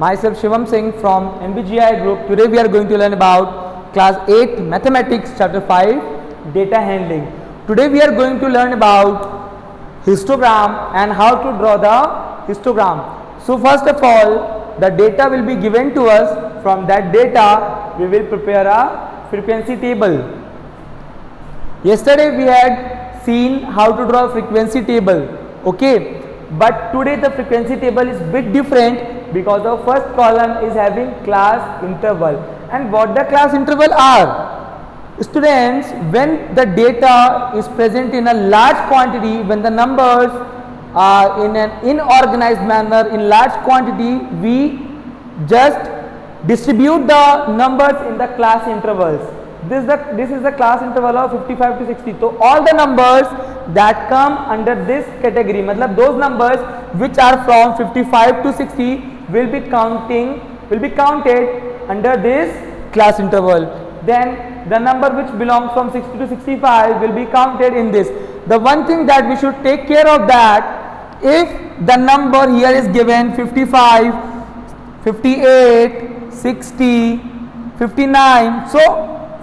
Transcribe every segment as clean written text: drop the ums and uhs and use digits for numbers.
Myself Shivam Singh from MBGI group. Today we are going to learn about class 8 mathematics chapter 5 data handling. Today we are going to learn about histogram and how to draw the histogram. So first of all, the data will be given to us. From that data we will prepare a frequency table. Yesterday we had seen how to draw a frequency table, okay, but today the frequency table is bit different because the first column is having class interval. And what the class interval are? Students, when the data is present in a large quantity, when the numbers are in an inorganized manner in large quantity, we just distribute the numbers in the class intervals. This is the class interval of 55 to 60. So all the numbers that come under this category, matlab those numbers which are from 55 to 60 will be counted under this class interval. Then the number which belongs from 60 to 65 will be counted in this. The one thing that we should take care of that, if the number here is given 55, 58, 60, 59, so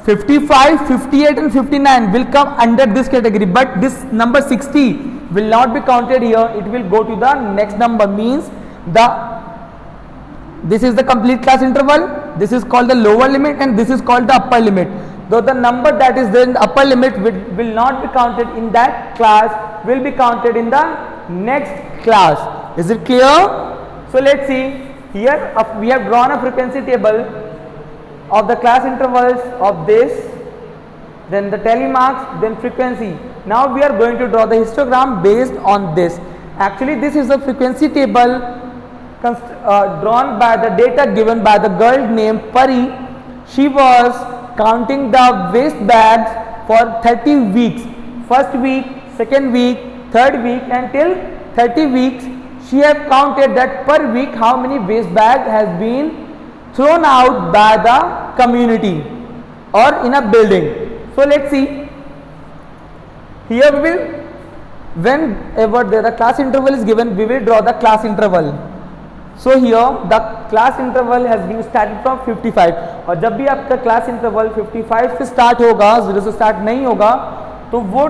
55, 58 and 59 will come under this category, but this number 60 will not be counted here. It will go to the next number, means this is the complete class interval, this is called the lower limit and this is called the upper limit. Though the number that is there in the upper limit will not be counted in that class, will be counted in the next class. Is it clear? So let's see, here we have drawn a frequency table of the class intervals of this, then the tally marks, then frequency. Now we are going to draw the histogram based on this. Actually this is the frequency table drawn by the data given by the girl named Pari. She was counting the waste bags for 30 weeks. First week, second week, third week, until 30 weeks. She have counted that per week how many waste bags has been thrown out by the community or in a building. So let's see. Here we will, whenever the class interval is given, we will draw the class interval. So here the class interval has been started from 55, और जब भी आपका class interval 55 से start होगा, 0 से start नहीं होगा, तो वो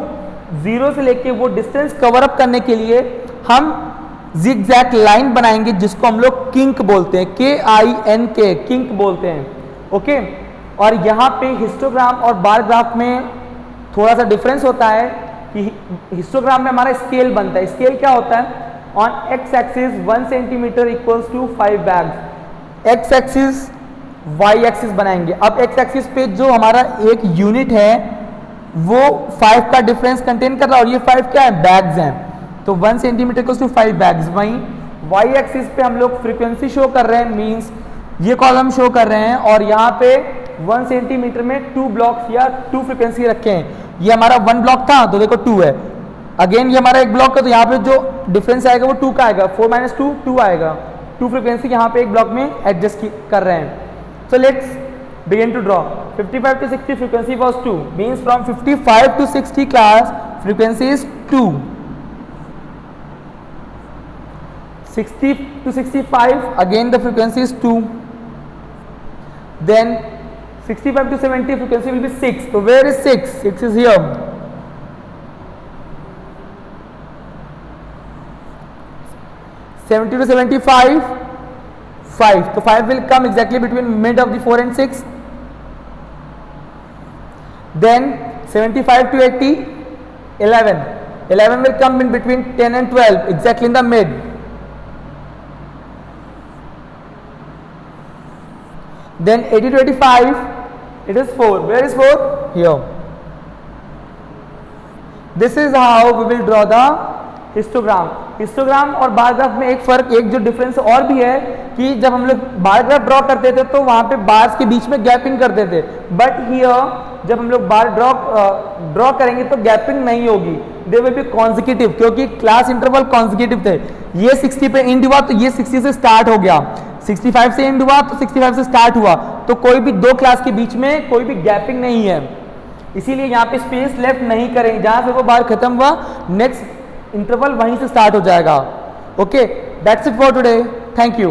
0 से लेके वो distance cover up करने के लिए हम zigzag line बनाएंगे जिसको हम लोग kink बोलते हैं, K-I-N-K, kink बोलते हैं, ओके। और यहाँ पे हिस्टोग्राम और बार ग्राफ में थोड़ा सा डिफरेंस होता है कि हिस्टोग्राम में हमारा स्केल बनता है। स्केल क्या होता है? On x axis 1 centimeter equals to 5 bags, x axis y axis बनाएंगे। अब x axis पे जो हमारा एक यूनिट है वो 5 का डिफरेंस कंटेन कर रहा है और ये 5 क्या है? बैग्स हैं। तो 1 सेंटीमीटर इक्वल्स टू 5 बैग्स। वहीं y एक्सिस पे हम लोग फ्रीक्वेंसी शो कर रहे हैं, मींस ये कॉलम शो कर रहे हैं और यहाँ पे 1 सेंटीमीटर में 2 ब्लॉक्स या 2 फ्रीक्वेंसी रखे हैं। ये हमारा 1 ब्लॉक था तो देखो 2 है, अगेन ये हमारा एक ब्लॉक है तो यहाँ पे जो डिफरेंस आएगा वो 2 का आएगा, 4 माइनस 2 2 आएगा। 2 फ्रीक्वेंसी यहाँ पे एक ब्लॉक में एडजस्ट कर रहे हैं। So let's begin to draw. 55 to 60 frequency was 2, means from 55 to 60 class frequency is 2. 60 to 65 again the frequency is 2. Then 65 to 70 frequency will be 6. So where is 6? 6 is here. 70 to 75, 5. So 5 will come exactly between mid of the 4 and 6. Then 75 to 80, 11. 11 will come in between 10 and 12, exactly in the mid. Then 80 to 85, it is 4. Where is 4? Here. This is how we will draw the histogram. Histogram और bar graph में एक जो difference और भी है कि जब हम लोग बार ग्राफ ड्रॉ करते थे तो वहाँ पे बार्स के बीच में गैपिंग करते थे, बट हियर जब हम लोग बार ड्रॉ करेंगे तो गैपिंग नहीं होगी, दे विल बी कॉन्जिक्यूटिव, क्योंकि क्लास इंटरवल कॉन्जिक्यूटिव थे। ये 60 पे एंड हुआ तो ये 60 से स्टार्ट हो गया, 65 से एंड हुआ तो 65 से स्टार्ट हुआ, तो कोई भी दो क्लास के बीच में कोई भी गैपिंग नहीं है, इसीलिए यहाँ पे स्पेस लेफ्ट नहीं करेंगे। जहाँ से वो बार खत्म हुआ नेक्स्ट इंटरवल वहीं से स्टार्ट हो जाएगा। Okay, that's it for today, thank you.